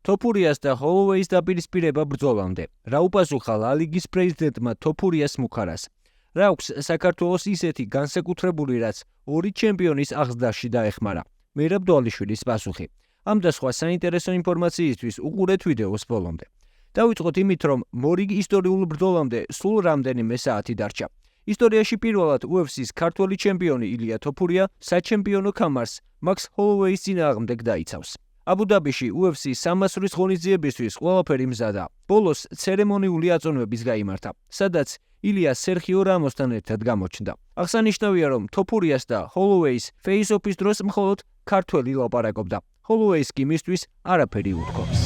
Topurias და Holloway-ის დაპირისპირება ბრძოლამდე. რა უპასუხა ლა ლიგის პრეზიდენტმა Topurias მუხარას? რა აქვს საქართველოს ისეთი განსაკუთრებული, რაც ორი ჩემპიონის აღზრდაში დაეხმარა? მერაბ დვალიშვილის პასუხი. ამ და სხვა საინტერესო ინფორმაციისთვის უყურეთ ვიდეოს ბოლომდე. დავიწყოთ იმით, რომ მორიგ ისტორიულ ბრძოლამდე სულ რამდენიმე საათი დარჩა. ისტორიაში პირველად UFC-ს ქართველი ჩემპიონი ილია თოფურია საჩემპიონო ქამარს Max Holloway-ის წინააღმდეგ დაიცავს. აბუ-დაბიში UFC-ს 300-რის ღონისძიებისთვის ყველაფერი მზადა. ბოლოს ცერემონიული აწონვების გაიმართა, სადაც ილია სერხიო რამოსთან ერთად გამოჩნდა. აღსანიშნავია, რომ თოფურიას და Holloway-ის face-off-ის დროს მხოლოდ ქართველი ლაპარაკობდა. Holloway-ის კი მისთვის არაფერი უთქვამს.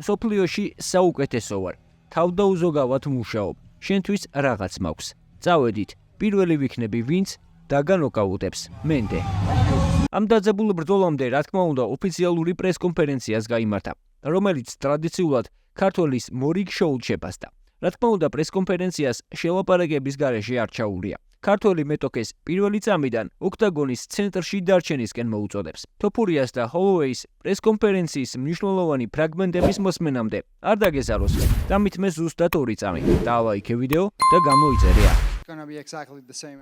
სოფლიოში საუკეთესო ვარ. თავდაუზოგავად მუშაობ. შენთვის რაღაც მაქვს. წავედით. პირველი ვიქნები ვინც დაგანოკაუტებს. მენდე. ამ დაძაბულ ბრძოლამდე, რა თქმა უნდა, ოფიციალური პრესკონფერენციას გაიმართა, რომელიც ტრადიციულად ქართველის მორიგ შოუდ შეფასდა. რა თქმა უნდა, პრესკონფერენციას შელაპარაკების გარეშე არ ჩაურია. ქართველი მეტოქეს პირველი წამიდან ოქტაგონის ცენტრში დარჩენისკენ მოუწოდებს. თოფურიას და Holloway-ის პრესკონფერენციის მნიშვნელოვანი ფრაგმენტების მოსმენამდე არ დაგეზაროს. დამით მე ზუსტად 2 წამი. დაალაიქე ვიდეო და გამოიწერე აქ.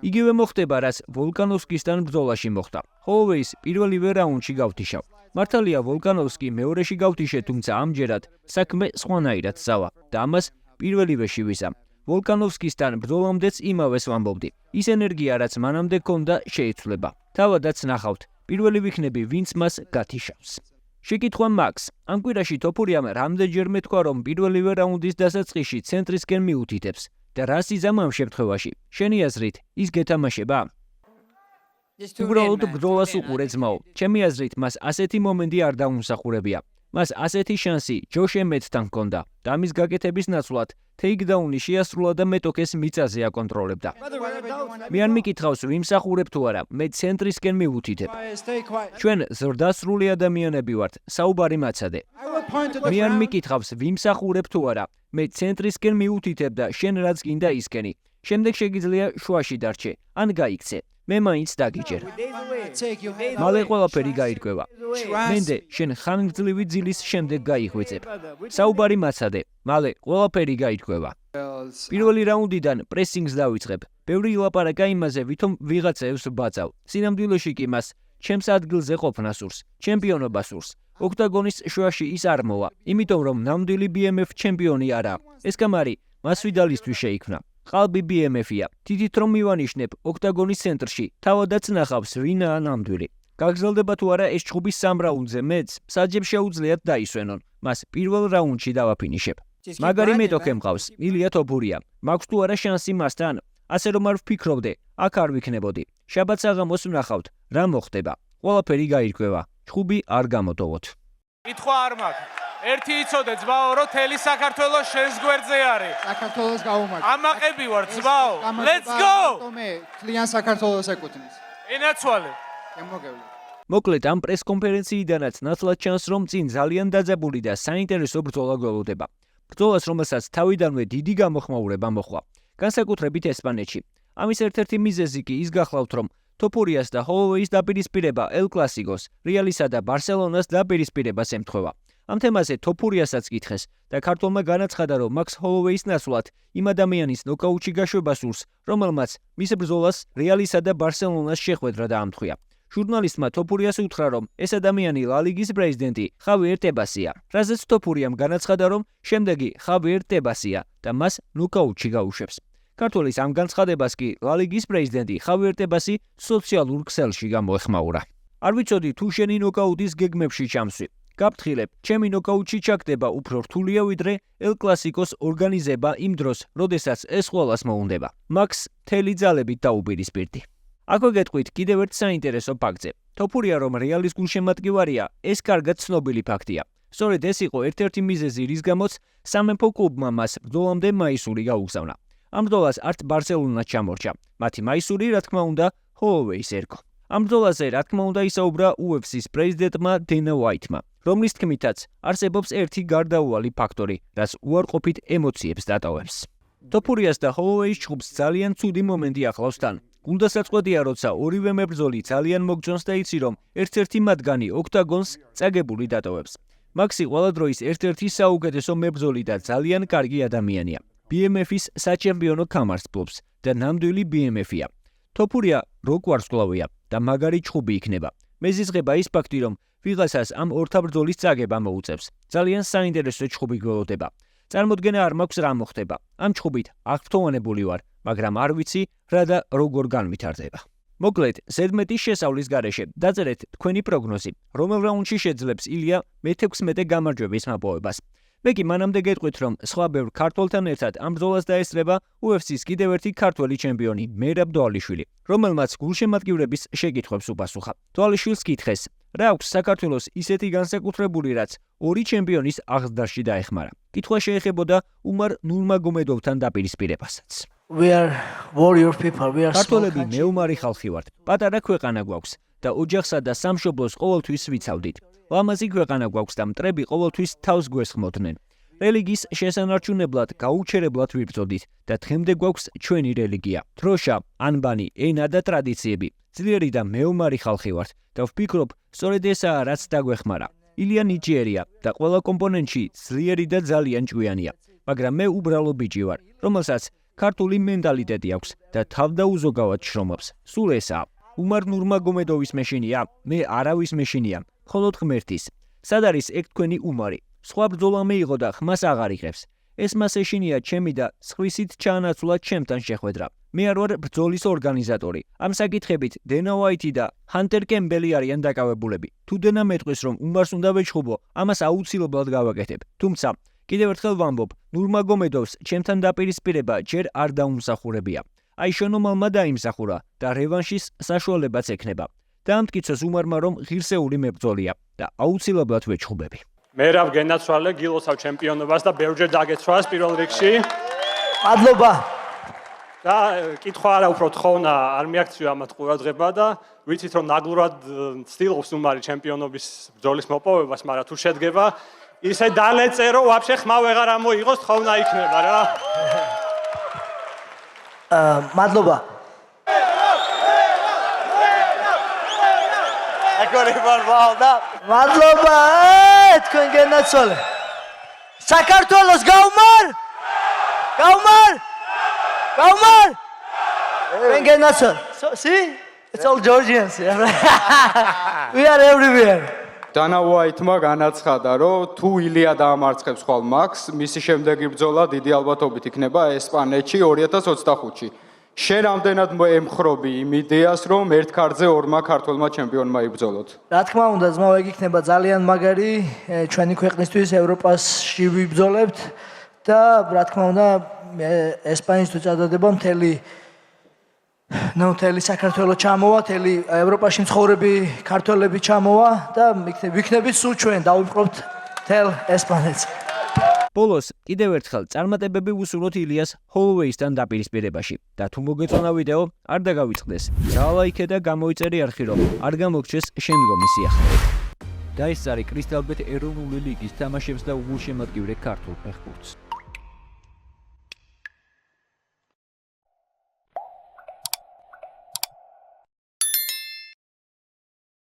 იგივე მოხდება, რაც ვოლკანოვსკისთან ბრძოლაში მოხდა. Holloway-ის პირველივე რაუნდში გავთიშავ. მართალია ვოლკანოვსკი მეორეში გავთიშე, თუმცა ამჯერად საქმე სხვანაირად ზავა და ამას პირველივეში ვიზა. ვოლკანოვსკისთან ბრძოლამდეც იმავეს ვამბობდი. ის ენერგია, რაც მანამდე ჰქონდა, შეიცვლება. თავადაც ნახავთ, პირველი ვიქნები ვინც მას გათიშავს. შეკითხვა Max. ამ კვირაში თოფურიამ რამდენჯერმე თქვა, რომ პირველივე რაუნდის დასაწყისში ცენტრისკენ მიუთითებს და რას იზამ ამ შემთხვევაში? შენი აზრით, ის გეთამაშება? უბრალოდ ბრძოლას უყურე ძმაო. ჩემი აზრით, მას ასეთი მომენტი არ დაუმსახურებია. მას ასეთი შანსი ჯოშ ემეტთან ჰქონდა და ამის გაკეთების ნაცვლად ტეიქდაუნი შეასრულა და მეტოქეს მიწაზე აკონტროლებდა. მე არ მიკითხავს ვიმსახურებ თუ არა, მე ცენტრისკენ მივუთითებ. ჩვენ ზრდასრული ადამიანები ვართ, საუბარი მაცადე. მე არ მიკითხავს ვიმსახურებ თუ არა, მე ცენტრისკენ მივუთითებ და შენ რაც გინდა ისკენი. შემდეგ შეგიძლია შუაში დარჩე, ან გაიქცე. მე მაინც დაგიჯერ. მალე ყველაფერი გაირკვევა. მენდე, შენ ხანგრძლივი ძილის შემდეგ გაიხვეწებ. საუბარი მაცადე, მალე ყველაფერი გაირკვევა. პირველი რაუნდიდან პრესინგს დავიწყებ. ბევრი ილაპარაკა იმაზე, ვითომ ვიღაცებს ვბაწავ. სინამდვილეში კი მას ჩემს ადგილზე ყოფნა სურს, ჩემპიონობა სურს. ოქტაგონის შუაში ის არ მოვა, იმიტომ რომ ნამდვილი BMF ჩემპიონი არა. ეს კამარი მას ვიდალისთვის შეიქმნა. ყალბი BMF-ია. თითით რომ მივანიშნებ ოქტაგონის ცენტრში, თავადაც ნახავს ვინაა ნამდვილი. გაგრძელდება თუ არა ეს ჩხუბი 3 რაუნდზე, მეც საჯებ შეუძლიათ დაისვენონ. მას პირველ რაუნდში დავაფინიშებ. მაგარი მეტოქე მყავს, ილია თოფურია. მაქვს თუ არა შანსი მასთან? ასე რომ არ ვფიქრობდე, აქ არ ვიქნებოდი. შაბათს აღამოს ვნახავთ, რა მოხდება. ყველაფერი გაირკვევა. ჩხუბი არ გამოტოვოთ. კითხვა არ მაქვს. ერთი იცოდე ძმაო, რომ თელი საქართველოს შენს გვერდზე არის. საქართველოს გაუმართ. ამაყები ვარ ძმაო. Let's go! მე კლიან საქართველოს ეკუთვნის. ენაცვალე. შემოგევლე. მოკლედ ამ პრესკონფერენციიდანაც ნათლად ჩანს, რომ წინ ძალიან დაძაბული და საინტერესო ბრძოლა გველოდება. ბრძოლას, რომელსაც თავიდანვე დიდი გამოხმაურება მოჰყვა, განსაკუთრებით ესპანეთში. ამის ერთ-ერთი მიზეზი კი ის გახლავთ, რომ თოფურიას და Holloway-ის დაპირისპირება El Clásicos, Realისა და Barcelona-ს დაპირისპირებას ემთხვევა. ამ თემაზე თოფურიასაც კითხეს და ქართველმა განაცხადა, რომ Max Holloway-ის ნაცვლად იმ ადამიანის ნოკაუტში გაშვება სურს, რომელმაც მის ბრძოლას Realისა და Barcelona-ს შეხვედრა დაამთხვია. ჟურნალისტმა თოფურიას უთხრა, რომ ეს ადამიანი ლა ლიგის პრეზიდენტი ხავიერ ტებასია. რაზეც თოფურიამ განაცხადა, რომ შემდეგი ხავიერ ტებასია და მას ნოკაუტში გაუშვებს. ქართველის ამ განცხადებას კი ლა ლიგის პრეზიდენტი ხავიერ ტებასი სოციალურ ქსელში გამოეხმაურა. არ ვიცოდი თუ შენი ნოკაუტის გეგმებში ჩამსვი. გაფრთხილებ, ჩემი ნოკაუტში ჩაგდება უფრო რთულია ვიდრე El Clásicos ორგანიზება იმ დროს, როდესაც ეს ყველას მოუნდება. Max მთელი ძალებით დაუპირისპირდი. აქვე გეტყვით კიდევ ერთ საინტერესო ფაქტზე. თოფურია რომ რეალის გულშემატკივარია, ეს კარგად ცნობილი ფაქტია. სწორედ ეს იყო ერთ-ერთი მიზეზი, რის გამოც სამეფო კლუბმა მას ბრძოლამდე მაისური გაუგზავნა. ამ ბრძოლას არც ბარსელონა ჩამორჩა. მათი მაისური, რა თქმა უნდა, Holloway-ის ერგო. ამ ბრძოლაზე, რა თქმა უნდა, ისაუბრა UFC-ს პრეზიდენტმა Dana White-მა, რომლის თქმითაც არსებობს ერთი გარდაუვალი ფაქტორი, რაც უარყოფით ემოციებს დატოვებს. თოფურიას და Holloway-ის ჩხუბს ძალიან ცუდი მომენტი ახლავს თან. გულდასაწყვეტია, როცა ორივე მებრძოლი ძალიან მოგწონს და იცი, რომ ერთ-ერთი მათგანი ოქტაგონს წაგებული დატოვებს. მაქსი ყველა დროის ერთ-ერთი საუკეთესო მებრძოლი და ძალიან კარგი ადამიანია. BMF-ის საჩემპიონო ქამარს ფლობს და ნამდვილი BMF-ია. თოფურია როგვარსკვლავია და მაგარი ჩხუბი იქნება. მეზიზღება ის ფაქტი, რომ ვიღაცას ამ ორთაბრძოლის წაგება მოუწევს. ძალიან საინტერესო ჩხუბი გველოდება. წარმოდგენა არ მაქვს რა მოხდება. ამ ჩხუბით აღფრთოვანებული ვარ, მაგრამ არ ვიცი რა და როგორ განვითარდება. მოკლედ, ზედმეტის შესავლის გარეშე დაწერეთ თქვენი პროგნოზი, რომელ რაუნდში შეძლებს ილია მე-16 გამარჯვების მოპოვებას. მე კი მანამდე გეტყვით, რომ სხვა ბევრ ქართველთან ერთად ამ ბრძოლას დაესწრება UFC-ს კიდევ ერთი ქართველი ჩემპიონი მერაბ დვალიშვილი, რომელმაც გულშემატკივრების შეკითხვებს უპასუხა. დვალიშვილს კითხეს, რა აქვს საქართველოს ისეთი განსაკუთრებული, რაც ორი ჩემპიონის აღზრდაში დაეხმარა. კითხვა შეეხებოდა უმარ ნურმაგომედოვთან დაპირისპირებასაც. We are warrior people. We are ქართველები მეომარი ხალხი ვართ. პატარა ქვეყანა გვაქვს და ოჯახსა და სამშობლოს ყოველთვის ვიცავდით. ლამაზი ქვეყანა გვაქვს და მტრები ყოველთვის თავს გვესხმოდნენ. რელიგიის შესანარჩუნებლად გაუჩერებლად ვიბრძოდით და დღემდე გვაქვს ჩვენი რელიგია. დროშა, ანბანი, ენა და ტრადიციები. ძლიერი და მეომარი ხალხი ვართ და ვფიქრობ, სწორედ ესაა რაც დაგვეხმარა. ილია ნიჭიერია და ყველა კომპონენტში ძლიერი და ძალიან ჭკვიანია, მაგრამ მე უბრალო ბიჭი ვარ, რომელსაც ქართული მენტალიტეტი აქვს და თავდაუზოგავად შრომობს. სულ ესაა. უმარ ნურმაგომედოვის მეშინია, მე არავის მეშინია, მხოლოდ ღმერთის. სად არის ეგ თქვენი უმარი? სხვა ბრძოლა მეიღო და ხმას აღარ იღებს. ეს მას ეშინია ჩემი და სხვისით ჩაანაცვლა ჩემთან შეხვედრა. მე არ ვარ ბრძოლის ორგანიზატორი. ამ საკითხებით დენა უაიტი და ჰანტერ კემბელი არიან დაკავებულები. თუ დენა მეტყვის, რომ უმარს უნდა ვეჩხუბო, ამას აუცილებლად გავაკეთებ. თუმცა კიდევ ერთხელ ვამბობ, ნურმაგომედოვს ჩემთან დაპირისპირება ჯერ არ დაუმსახურებია. აი შენომალმა დაიმსახურა და რევანშის საშუალებაც ექნება. დაამტკიცოს უმარმა, რომ ღირსეული მებრძოლია და აუცილებლად ვეჩხუბები. მერაბ გენაცვალე გილოსავ ჩემპიონობას და ბევრჯერ დაგეცვას პირველ რიგში. მადლობა. და კითხვა არა უფრო თხოვნა არ მიაქციო ამათ ყურადღება და ვიცით რომ ნაგლურად ცდილობს უმარი ჩემპიონობის ბრძოლის მოპოვებას, მაგრამ თუ შედგება ისე დალეწერო, ვაფშე ხმა ვეღარ ამოიღოს, თხოვნა იქნება რა. მადლობა. მადლობა, თქვენ გენაცვალე. საქართველოს გაუმარ! გაუმარ! გაუმარ! თქვენ გენაცვალე. See? It's all Georgians. We are everywhere. დანა უაიტმა განაცხადა, რომ თუ ილია დაამარცხებს ხვალ მაქს, მისი შემდეგი ბრძოლა დიდი ალბათობით იქნება ესპანეთში 2025-ში. შენ რამდენად ემხრობი იმ იდეას, რომ ერთ ქარtze ორმა ქართველმა ჩემპიონმა იბრძოლოთ? რა თქმა უნდა, ძმაო, ეგ იქნება ძალიან მაგარი ჩვენი ქვეყნისთვის ევროპაში ვიბრძოლებთ და რა თქმა უნდა, ესპანეთის თუ წადდება მთელი საქართველოს ჩამოვა, მთელი ევროპაში მცხოვრები ქართველები ჩამოვა და ვიქნებით სულ ჩვენ დავიმყრობთ მთელ ესპანეთს. ბოლოს კიდევ ერთხელ წარმატებები ვუსურვოთ ილიას ჰოლოვეისთან დაპირისპირებაში და თუ მოგეწონა ვიდეო, არ დაგავიწყდეს. დალაიქე და გამოიწერე არხი, რომ არ გამოგჩეს შემდგომი სიახლეები. დაესწარი კრისტალბეტ ეროვნული ლიგის თამაშებს და უგულშემატკივრე ქართულ ფეხბურთს.